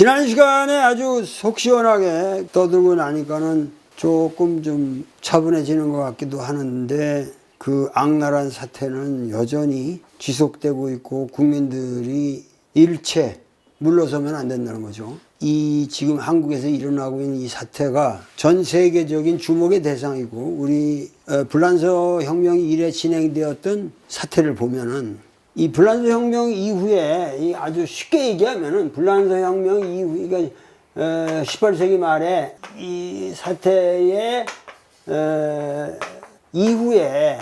지난 시간에 아주 속 시원하게 떠들고 나니까는 조금 좀 차분해지는 것 같기도 하는데, 그 악랄한 사태는 여전히 지속되고 있고 국민들이 일체 물러서면 안 된다는 거죠. 이 지금 한국에서 일어나고 있는 이 사태가 전 세계적인 주목의 대상이고, 우리 불란서 혁명 이래 진행되었던 사태를 보면은 이 불란서 혁명 이후에, 아주 쉽게 얘기하면은 불란서 혁명 이후, 그러니까 18세기 말에 이 사태의 이후에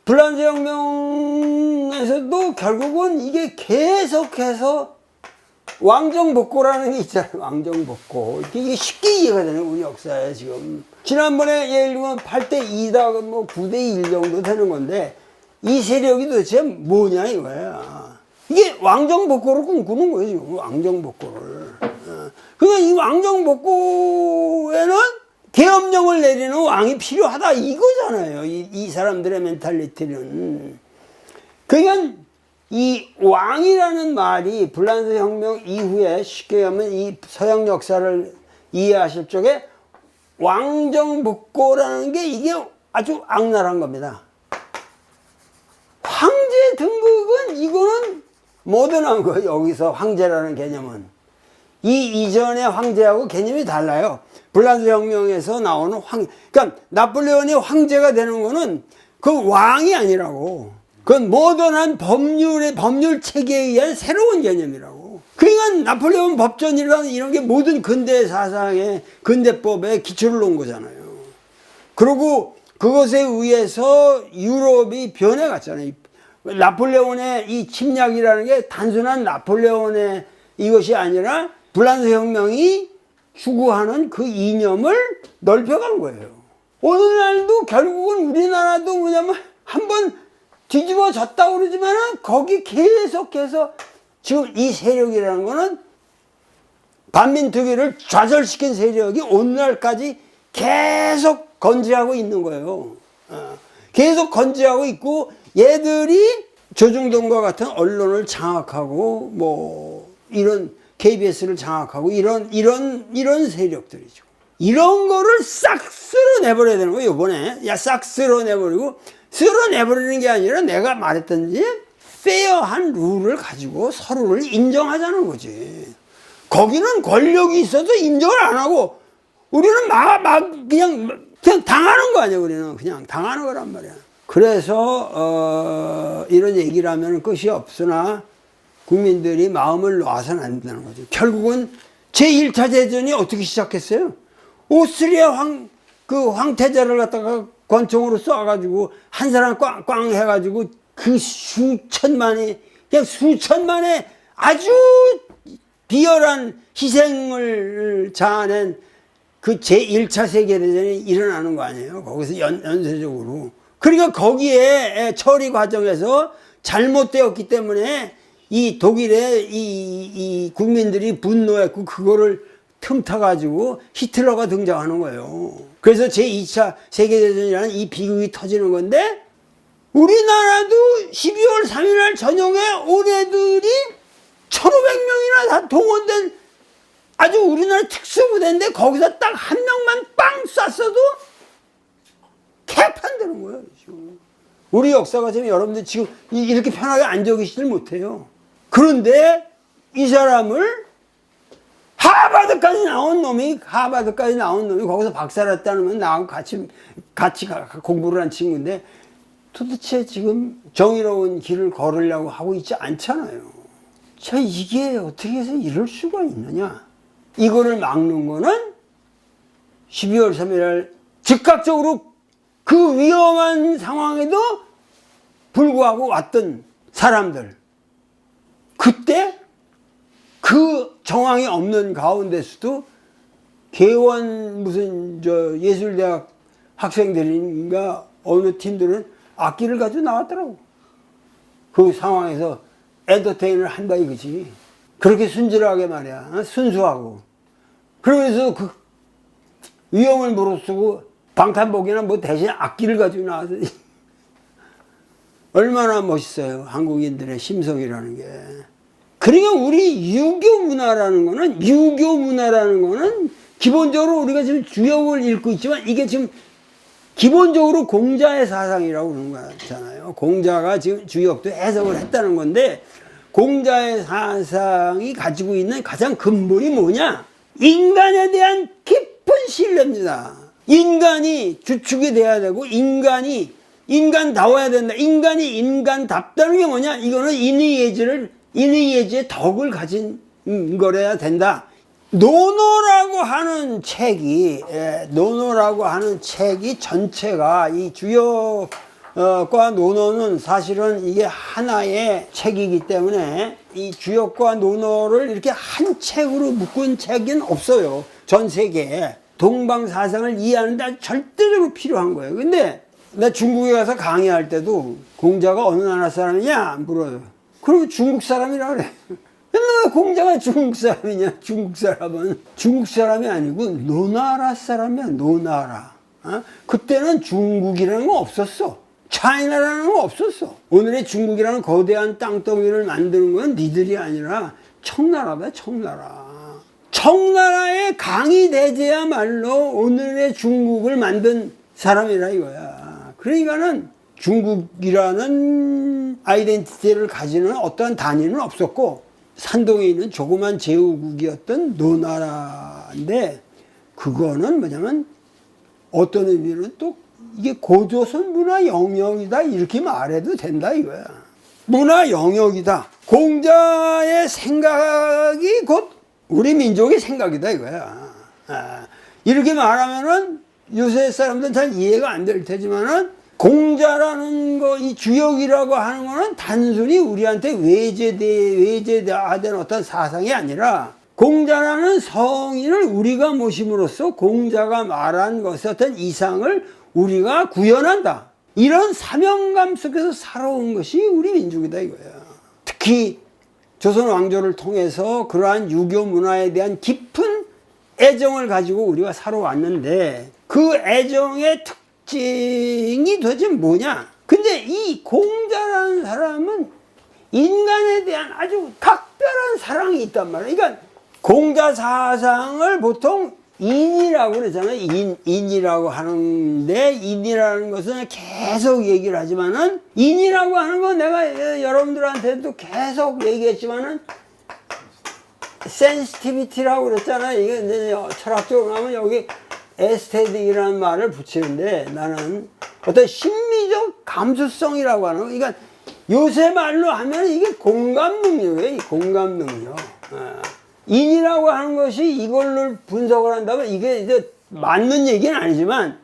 불란서 혁명에서도 결국은 이게 계속해서 왕정복고라는 게 있잖아요. 왕정복고. 이게 쉽게 이해가 되는 우리 역사에 지금. 지난번에 예를 들면 8대2다, 뭐 9대1 정도 되는 건데, 이 세력이 도대체 뭐냐 이거야. 이게 왕정복고를 꿈꾸는 거예요, 지금. 왕정복고를. 그러니까 이 왕정복고에는 계엄령을 내리는 왕이 필요하다 이거잖아요. 이 사람들의 멘탈리티는. 그러니까 이 왕이라는 말이 불란서 혁명 이후에 쉽게 하면 이 서양 역사를 이해하실 적에 왕정복고라는 게 이게 아주 악랄한 겁니다. 황제 등극은 이거는 모던한 거예요. 여기서 황제라는 개념은. 이 이전의 황제하고 개념이 달라요. 불란서 혁명에서 나오는 그러니까 나폴레온이 황제가 되는 거는 그 왕이 아니라고. 그건 모던한 법률 체계에 의한 새로운 개념이라고. 그러니까 나폴레온 법전이라는 이런 게 모든 근대 사상의 근대법에 기초를 놓은 거잖아요. 그리고 그것에 의해서 유럽이 변해갔잖아요. 나폴레온의 이 침략이라는 게 단순한 나폴레온의 이것이 아니라 불란서 혁명이 추구하는 그 이념을 넓혀간 거예요. 오늘날도 결국은 우리나라도 뭐냐면 한번 뒤집어졌다고 그러지만은 거기 계속해서 지금 이 세력이라는 거는 반민특위를 좌절시킨 세력이 오늘날까지 계속 건재하고 있는 거예요. 계속 건재하고 있고, 얘들이 조중동과 같은 언론을 장악하고 뭐 이런 KBS를 장악하고 이런 세력들이죠. 이런 거를 싹 쓸어내버려야 되는 거예요. 이번에 싹 쓸어내버리고, 쓸어내버리는 게 아니라 내가 말했던지 페어한 룰을 가지고 서로를 인정하자는 거지. 거기는 권력이 있어도 인정을 안 하고 우리는 그냥 당하는 거 아니야. 우리는 그냥 당하는 거란 말이야. 그래서 이런 얘기를 하면 끝이 없으나 국민들이 마음을 놓아서는 안 된다는 거죠. 결국은 제1차 대전이 어떻게 시작했어요? 오스트리아 황태자를 갖다가 권총으로 쏴가지고 한 사람 꽝 해가지고 그 수천만의 아주 비열한 희생을 자아낸 그 제1차 세계대전이 일어나는 거 아니에요? 거기서 연쇄적으로. 그러니까 거기에 처리 과정에서 잘못되었기 때문에 이 독일의 이 국민들이 분노했고, 그거를 틈타가지고 히틀러가 등장하는 거예요. 그래서 제2차 세계대전이라는 이 비극이 터지는 건데, 우리나라도 12월 3일 날 저녁에 온 애들이 1,500명이나 다 동원된 아주 우리나라 특수부대인데, 거기서 딱 한 명만 빵 쐈어도 개판되는 거예요, 지금. 우리 역사가 지금 여러분들 지금 이렇게 편하게 앉아 계시질 못해요. 그런데 이 사람을 하버드까지 나온 놈이 거기서 박사났다는 나하고 같이 공부를 한 친구인데, 도대체 지금 정의로운 길을 걸으려고 하고 있지 않잖아요. 자, 이게 어떻게 해서 이럴 수가 있느냐. 이거를 막는 거는 12월 3일 날 즉각적으로 그 위험한 상황에도 불구하고 왔던 사람들, 그때 그 정황이 없는 가운데서도 개원 예술대학 학생들인가 어느 팀들은 악기를 가지고 나왔더라고. 그 상황에서 엔터테인을 한다 이거지. 그렇게 순진하게 말이야. 순수하고. 그러면서 그 위험을 무릅쓰고 방탄복이나 뭐 대신 악기를 가지고 나와서 얼마나 멋있어요. 한국인들의 심성이라는 게. 그러니까 우리 유교 문화라는 거는 기본적으로 우리가 지금 주역을 읽고 있지만 이게 지금 기본적으로 공자의 사상이라고 그러는 거잖아요. 공자가 지금 주역도 해석을 했다는 건데, 공자의 사상이 가지고 있는 가장 근본이 뭐냐? 인간에 대한 깊은 신뢰입니다. 인간이 주축이 돼야 되고, 인간다워야 된다. 인간이 인간답다는 게 뭐냐? 이거는 인의예지의 덕을 가진 거래야 된다. 노노라고 하는 책이 전체가 이 주역과 노노는 사실은 이게 하나의 책이기 때문에 이 주역과 노노를 이렇게 한 책으로 묶은 책은 없어요. 전 세계에. 동방 사상을 이해하는데 아주 절대적으로 필요한 거예요. 근데 나 중국에 가서 강의할 때도 공자가 어느 나라 사람이냐 물어요. 그럼 중국 사람이라 그래. 근데 왜 공자가 중국 사람이냐? 중국 사람이 아니고 노나라 사람이야. 노나라. 그때는 중국이라는 건 없었어. 차이나라는 건 없었어. 오늘의 중국이라는 거대한 땅덩이를 만드는 건 니들이 아니라 청나라다. 청나라의 강이 대제야말로 오늘의 중국을 만든 사람이라 이거야. 그러니까는 중국이라는 아이덴티티를 가지는 어떠한 단위는 없었고, 산동에 있는 조그만 제후국이었던 노나라인데, 그거는 뭐냐면 어떤 의미로는 또 이게 고조선 문화 영역이다 이렇게 말해도 된다 이거야. 문화 영역이다. 공자의 생각이 곧 우리 민족의 생각이다 이거야. 이렇게 말하면은 요새 사람들은 잘 이해가 안 될 테지만은, 공자라는 거, 이 주역이라고 하는 거는 단순히 우리한테 외제된 어떤 사상이 아니라, 공자라는 성인을 우리가 모심으로써 공자가 말한 것의 어떤 이상을 우리가 구현한다. 이런 사명감 속에서 살아온 것이 우리 민족이다 이거야. 특히 조선 왕조를 통해서 그러한 유교 문화에 대한 깊은 애정을 가지고 우리가 살아왔는데, 그 애정의 특징이 도대체 뭐냐? 근데 이 공자라는 사람은 인간에 대한 아주 각별한 사랑이 있단 말이야. 그러니까 공자 사상을 보통 인이라고 그러잖아요. 인이라고 하는데, 인이라는 것은 계속 얘기를 하지만은, 인이라고 하는 건 내가 여러분들한테도 계속 얘기했지만은, 센시티비티라고 그랬잖아요. 이게 이제 철학적으로 하면 여기 에스테틱이라는 말을 붙이는데, 나는 어떤 심리적 감수성이라고 하는 거. 그러니까 요새 말로 하면 이게 공감 능력이에요. 공감 능력. 인이라고 하는 것이 이걸로 분석을 한다면 이게 이제 맞는 얘기는 아니지만,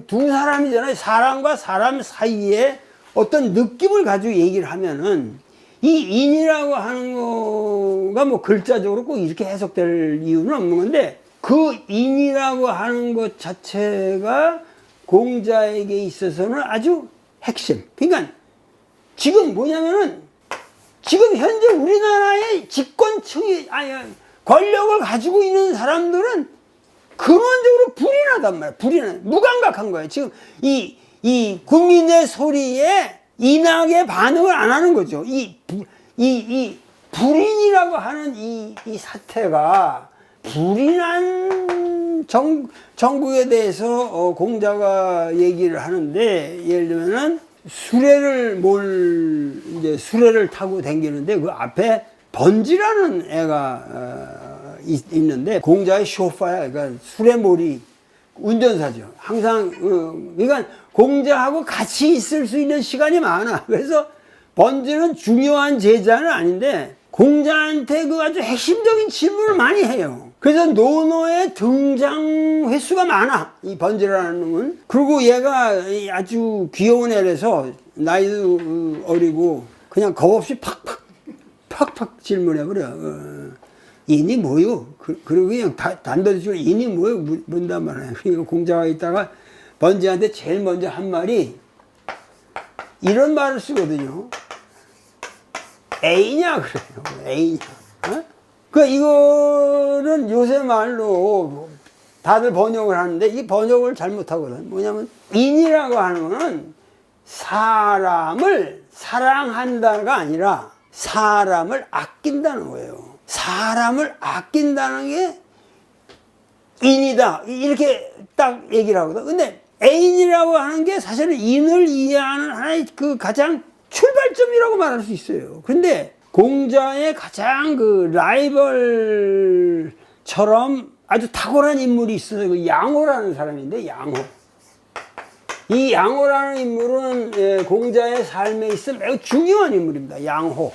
두 사람이잖아요. 사람과 사람 사이에 어떤 느낌을 가지고 얘기를 하면은, 이 인이라고 하는 거가 뭐 글자적으로 꼭 이렇게 해석될 이유는 없는 건데, 그 인이라고 하는 것 자체가 공자에게 있어서는 아주 핵심. 그러니까 지금 뭐냐면은, 지금 현재 우리나라의 집권층이, 권력을 가지고 있는 사람들은 근원적으로 불인하단 말이야. 무감각한 거예요. 지금 이 국민의 소리에 인하게 반응을 안 하는 거죠. 이 불인이라고 하는 이 사태가, 불인한 정국에 대해서 공자가 얘기를 하는데, 예를 들면은 수레를 타고 다니는데 그 앞에 번지라는 애가 있는데, 공자의 쇼파야. 그러니까 수레몰이 운전사죠. 항상 그러니까 공자하고 같이 있을 수 있는 시간이 많아. 그래서 번지는 중요한 제자는 아닌데 공자한테 그 아주 핵심적인 질문을 많이 해요. 그래서 노노의 등장 횟수가 많아, 이 번지라는 놈은. 그리고 얘가 아주 귀여운 애라서 나이도 어리고 그냥 겁없이 팍팍 질문해버려. 인이 뭐요? 그리고 그냥 단도직입적으로 인이 뭐요? 문단 말이야. 그러니까 공자가 있다가 번지한테 제일 먼저 한 말이 이런 말을 쓰거든요. A냐 그래요. A냐. 이거는 요새 말로 다들 번역을 하는데 이 번역을 잘못하거든. 뭐냐면 인이라고 하는 거는 사람을 사랑한다가 아니라 사람을 아낀다는 거예요. 사람을 아낀다는 게 인이다. 이렇게 딱 얘기를 하거든. 근데 애인이라고 하는 게 사실은 인을 이해하는 하나의 그 가장 출발점이라고 말할 수 있어요. 근데 공자의 가장 그 라이벌처럼 아주 탁월한 인물이 있어요. 그 양호라는 사람인데, 양호. 이 양호라는 인물은 공자의 삶에 있어 매우 중요한 인물입니다. 양호.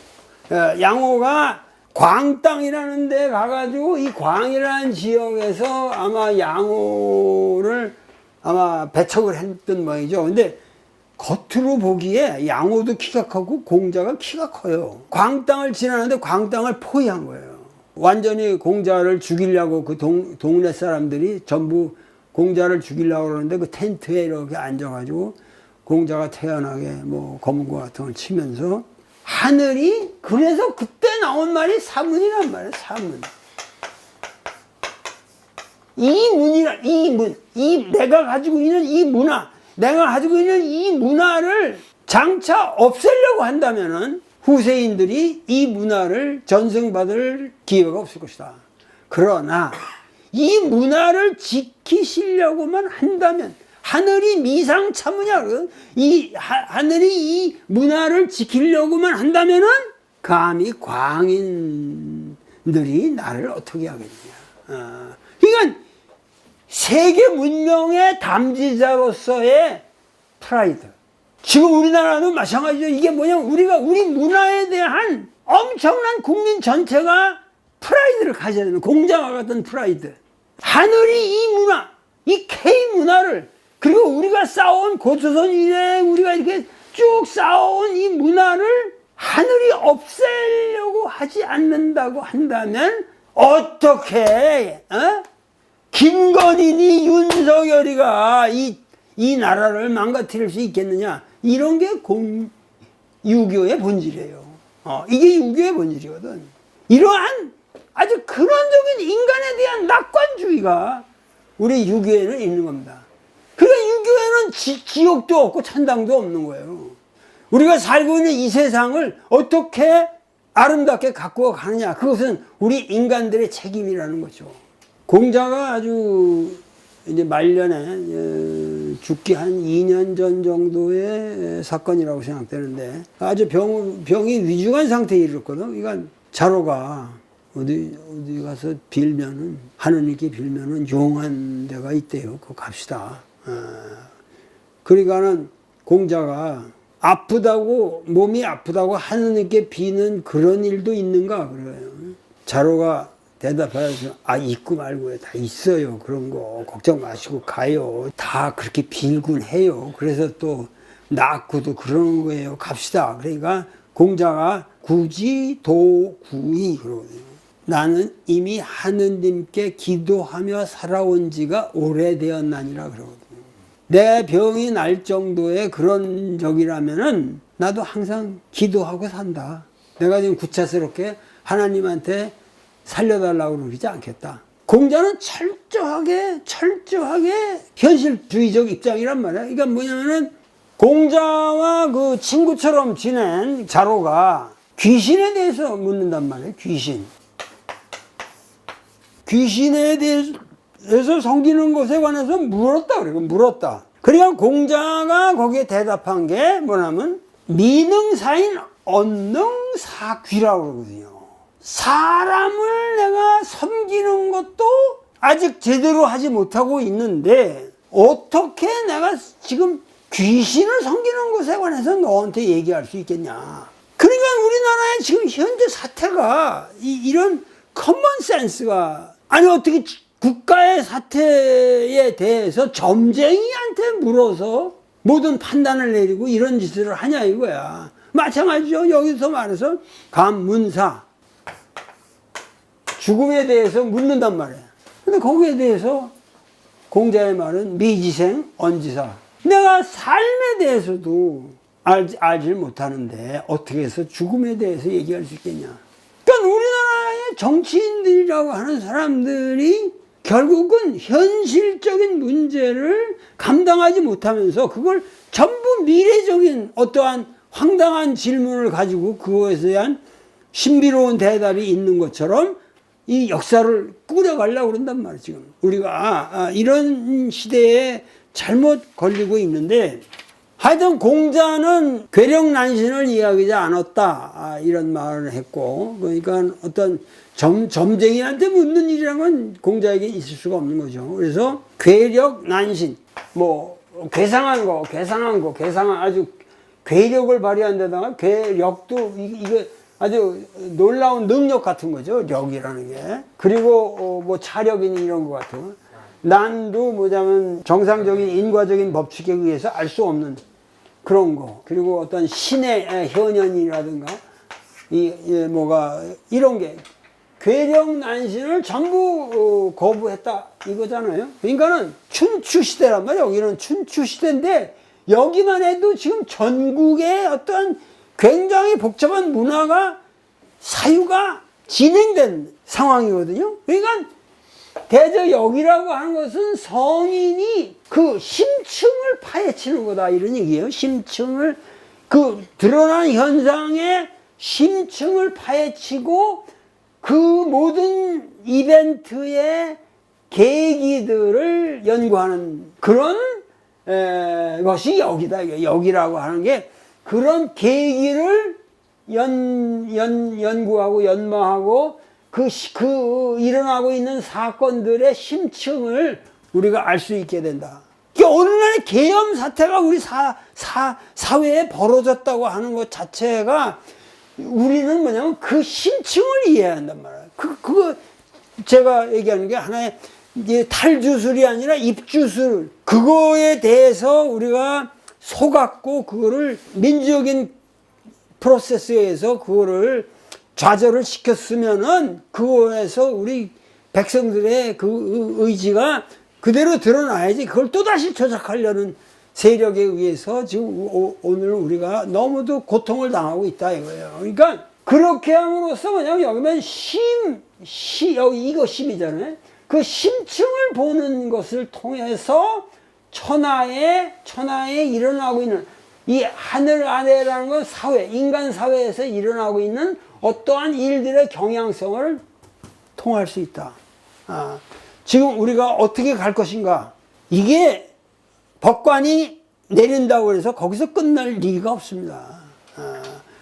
양호가 광땅이라는 데 가가지고 이 광이라는 지역에서 아마 양호를 아마 배척을 했던 모양이죠. 근데 겉으로 보기에 양호도 키가 크고 공자가 키가 커요. 광땅을 지나는데 광땅을 포위한 거예요. 완전히 공자를 죽이려고 그 동네 사람들이 전부 공자를 죽이려고 그러는데 그 텐트에 이렇게 앉아가지고 공자가 태연하게 뭐 검은고 같은 걸 치면서 하늘이, 그래서 그때 나온 말이 사문이란 말이에요. 사문. 내가 가지고 있는 이 문화, 내가 가지고 있는 이 문화를 장차 없애려고 한다면은 후세인들이 이 문화를 전승받을 기회가 없을 것이다. 그러나 이 문화를 지키시려고만 한다면, 하늘이 미상참으냐, 하늘이 이 문화를 지키려고만 한다면은 감히 광인들이 나를 어떻게 하겠느냐. 그러니까 세계 문명의 담지자로서의 프라이드. 지금 우리나라도 마찬가지죠. 이게 뭐냐면 우리 문화에 대한 엄청난 국민 전체가 프라이드를 가져야 되는, 공자와 같은 프라이드. 하늘이 이 문화, 이 K 문화를, 그리고 우리가 쌓아온 고조선 이래 우리가 이렇게 쭉 쌓아온 이 문화를 하늘이 없애려고 하지 않는다고 한다면 어떻게 김건희니 윤석열이가 이 나라를 망가뜨릴 수 있겠느냐. 이런 게 유교의 본질이에요. 이게 유교의 본질이거든. 이러한 아주 근원적인 인간에 대한 낙관주의가 우리 유교에는 있는 겁니다. 그러니까 유교에는 지옥도 없고 천당도 없는 거예요. 우리가 살고 있는 이 세상을 어떻게 아름답게 갖고 가느냐, 그것은 우리 인간들의 책임이라는 거죠. 공자가 아주 이제 말년에 죽기 한 2년 전 정도의 사건이라고 생각되는데, 아주 병이 위중한 상태에 이르렀거든. 그러니까 자로가 어디 가서 빌면은, 하느님께 빌면은 용한 데가 있대요. 그거 갑시다. 그러니까는 공자가 아프다고, 몸이 아프다고 하느님께 비는 그런 일도 있는가 그래요. 자로가 대답하여서 있고 말고요. 다 있어요. 그런 거 걱정 마시고 가요. 다 그렇게 빌곤 해요. 그래서 또 낳고도 그러는 거예요. 갑시다. 그러니까 공자가 구지도구이 그러거든요. 나는 이미 하느님께 기도하며 살아온 지가 오래되었나니라 그러거든요. 내 병이 날 정도의 그런 적이라면은 나도 항상 기도하고 산다. 내가 지금 구차스럽게 하나님한테 살려달라고 그러지 않겠다. 공자는 철저하게 현실주의적 입장이란 말이야. 그러니까 뭐냐면은 공자와 그 친구처럼 지낸 자로가 귀신에 대해서 묻는단 말이에요. 귀신에 대해서 섬기는 것에 관해서 물었다 그래요. 물었다. 그러니까 공자가 거기에 대답한 게 뭐냐면 미능사인 언능사귀라고 그러거든요. 사람을 내가 섬기는 것도 아직 제대로 하지 못하고 있는데 어떻게 내가 지금 귀신을 섬기는 것에 관해서 너한테 얘기할 수 있겠냐. 그러니까 우리나라의 지금 현재 사태가 이런 커먼 센스가, 아니 어떻게 국가의 사태에 대해서 점쟁이한테 물어서 모든 판단을 내리고 이런 짓을 하냐 이거야. 마찬가지죠. 여기서 말해서 감문사, 죽음에 대해서 묻는단 말이야. 근데 거기에 대해서 공자의 말은 미지생 언지사. 내가 삶에 대해서도 알지 못하는데 어떻게 해서 죽음에 대해서 얘기할 수 있겠냐. 그러니까 우리나라의 정치인들이라고 하는 사람들이 결국은 현실적인 문제를 감당하지 못하면서 그걸 전부 미래적인 어떠한 황당한 질문을 가지고 그것에 대한 신비로운 대답이 있는 것처럼 이 역사를 꾸려가려고 그런단 말이에요. 지금 우리가 이런 시대에 잘못 걸리고 있는데, 하여튼 공자는 괴력난신을 이야기하지 않았다, 이런 말을 했고, 그러니까 어떤 점쟁이한테 묻는 일이라는 건 공자에게 있을 수가 없는 거죠. 그래서 괴력난신, 뭐 괴상한 거 아주 괴력을 발휘한다다가 괴력도 이거 아주 놀라운 능력 같은 거죠. 력이라는 게. 그리고 뭐 차력이니 이런 거 같은 거. 난도 뭐냐면 정상적인 인과적인 법칙에 의해서 알 수 없는 그런 거. 그리고 어떤 신의 현현이라든가 뭐가 이런 게 괴력난신을 전부 거부했다 이거잖아요. 그러니까는 춘추시대란 말이에요. 여기는 춘추시대인데 여기만 해도 지금 전국에 어떤 굉장히 복잡한 문화가 사유가 진행된 상황이거든요. 그러니까 대저역이라고 하는 것은 성인이 그 심층을 파헤치는 거다 이런 얘기예요. 심층을, 그 드러난 현상의 심층을 파헤치고 그 모든 이벤트의 계기들을 연구하는 그런 것이 역이다. 역이라고 하는 게 그런 계기를 연구하고 연마하고 그 일어나고 있는 사건들의 심층을 우리가 알 수 있게 된다. 그러니까 어느 날의 계엄 사태가 우리 사회에 벌어졌다고 하는 것 자체가 우리는 뭐냐면 그 심층을 이해해야 한단 말이에요. 그거 제가 얘기하는 게 하나의 이제 탈주술이 아니라 입주술. 그거에 대해서 우리가 속았고 그거를 민주적인 프로세스에 의해서 그거를 좌절을 시켰으면은 그거에서 우리 백성들의 그 의지가 그대로 드러나야지. 그걸 또다시 조작하려는 세력에 의해서 지금 오늘 우리가 너무도 고통을 당하고 있다 이거예요. 그러니까 그렇게 함으로써 뭐냐면 여기면 여기 이거 심이잖아요. 그 심층을 보는 것을 통해서 천하에 일어나고 있는 이 하늘 아래라는 건 사회, 인간 사회에서 일어나고 있는 어떠한 일들의 경향성을 통할 수 있다. 지금 우리가 어떻게 갈 것인가? 이게 법관이 내린다고 해서 거기서 끝날 리가 없습니다.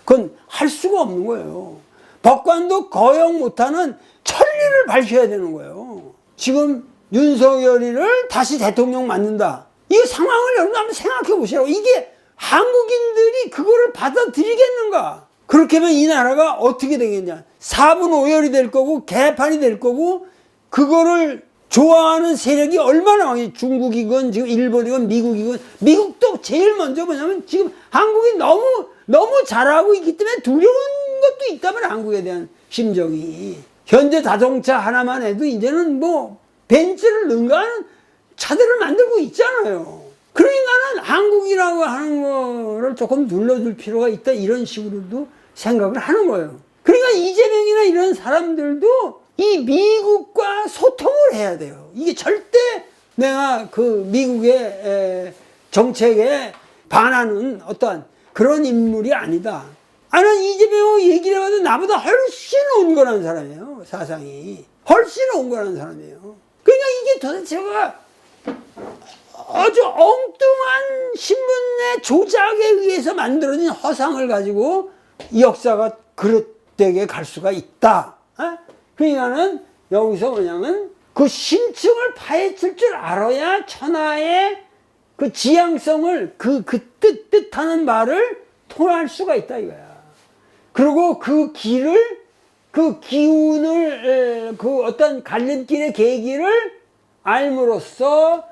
그건 할 수가 없는 거예요. 법관도 거역 못하는 천리를 밝혀야 되는 거예요. 지금 윤석열이를 다시 대통령 만든다. 이 상황을 여러분 한번 생각해 보시라고. 이게 한국인들이 그거를 받아들이겠는가? 그렇게 하면 이 나라가 어떻게 되겠냐? 4분 5열이 될 거고 개판이 될 거고 그거를 좋아하는 세력이 얼마나 많이, 중국이건 지금 일본이건 미국이건, 미국도 제일 먼저 뭐냐면 지금 한국이 너무 잘하고 있기 때문에 두려운 것도 있다면 한국에 대한 심정이. 현대 자동차 하나만 해도 이제는 뭐 벤츠를 능가하는 차들을 만들고 있잖아요. 그러니까는 한국이라고 하는 거를 조금 눌러줄 필요가 있다 이런 식으로도 생각을 하는 거예요. 그러니까 이재명이나 이런 사람들도 이 미국과 소통을 해야 돼요. 이게 절대 내가 그 미국의 정책에 반하는 어떠한 그런 인물이 아니다. 나는 이재명 얘기를 해봐도 나보다 훨씬 온건한 사람이에요. 사상이. 훨씬 온건한 사람이에요. 그러니까 이게 도대체가 아주 엉뚱한 신문의 조작에 의해서 만들어진 허상을 가지고 이 역사가 그릇되게 갈 수가 있다. 그러니까는 여기서 뭐냐면 그 심층을 파헤칠 줄 알아야 천하의 그 지향성을 뜻하는 말을 통할 수가 있다 이거야. 그리고 그 길을, 그 기운을, 그 어떤 갈림길의 계기를 알므로써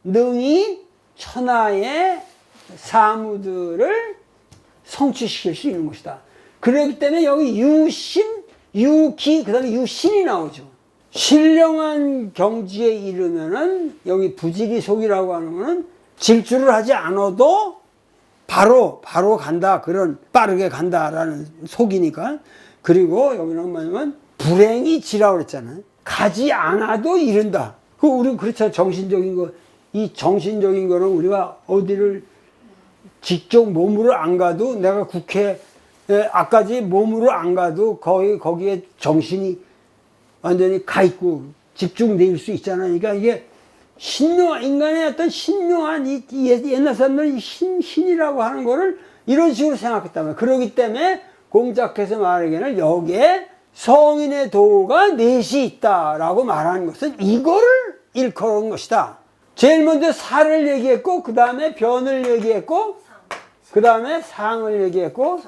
능히 천하의 사무들을 성취시킬 수 있는 것이다. 그렇기 때문에 여기 유신, 유기, 그 다음에 유신이 나오죠. 신령한 경지에 이르면은 여기 부지리속이라고 하는 거는 질주를 하지 않아도 바로 간다. 그런 빠르게 간다라는 속이니까. 그리고 여기는 뭐냐면 불행이 지라고 그랬잖아요. 가지 않아도 이른다. 우리 그렇죠. 정신적인 거. 이 정신적인 거는 우리가 어디를 직접 몸으로 안 가도 내가 국회 아까지 몸으로 안 가도 거기에 정신이 완전히 가 있고 집중될 수 있잖아요. 그러니까 이게 인간의 어떤 신묘한 옛날 사람들은 신이라고 하는 거를 이런 식으로 생각했단 말이에요. 그렇기 때문에 공작해서 말하기에는 여기에 성인의 도가 넷이 있다라고 말하는 것은 이거를 일컬은 것이다. 제일 먼저 사를 얘기했고, 그 다음에 변을 얘기했고, 그 다음에 상을 얘기했고,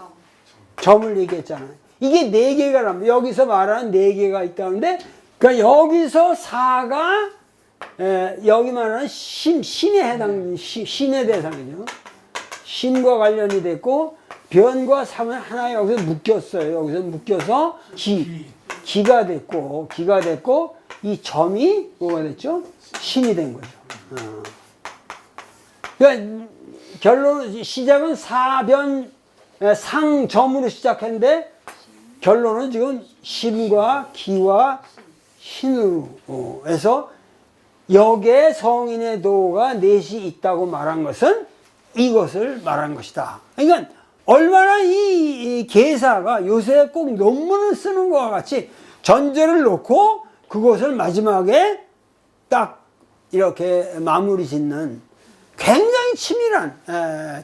점을 얘기했잖아요. 이게 네 개가 납니다. 여기서 말하는 네 개가 있다는데, 그러니까 여기서 사가 여기 말하는 신에 해당, 신의 대상이죠. 신과 관련이 됐고, 변과 삼은 하나 여기서 묶였어요. 여기서 묶여서 기가 됐고, 이 점이 뭐가 됐죠? 신이 된 거죠. 그러니까 시작은 사변, 상점으로 시작했는데, 결론은 지금 신과 기와 신으로 해서 여기에 성인의 도가 넷이 있다고 말한 것은 이것을 말한 것이다. 그러니까 얼마나 이 계사가 요새 꼭 논문을 쓰는 것과 같이 전제를 놓고 그것을 마지막에 딱 이렇게 마무리 짓는 굉장히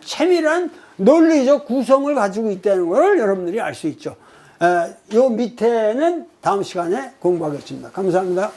치밀한 논리적 구성을 가지고 있다는 것을 여러분들이 알 수 있죠. 요 밑에는 다음 시간에 공부하겠습니다. 감사합니다.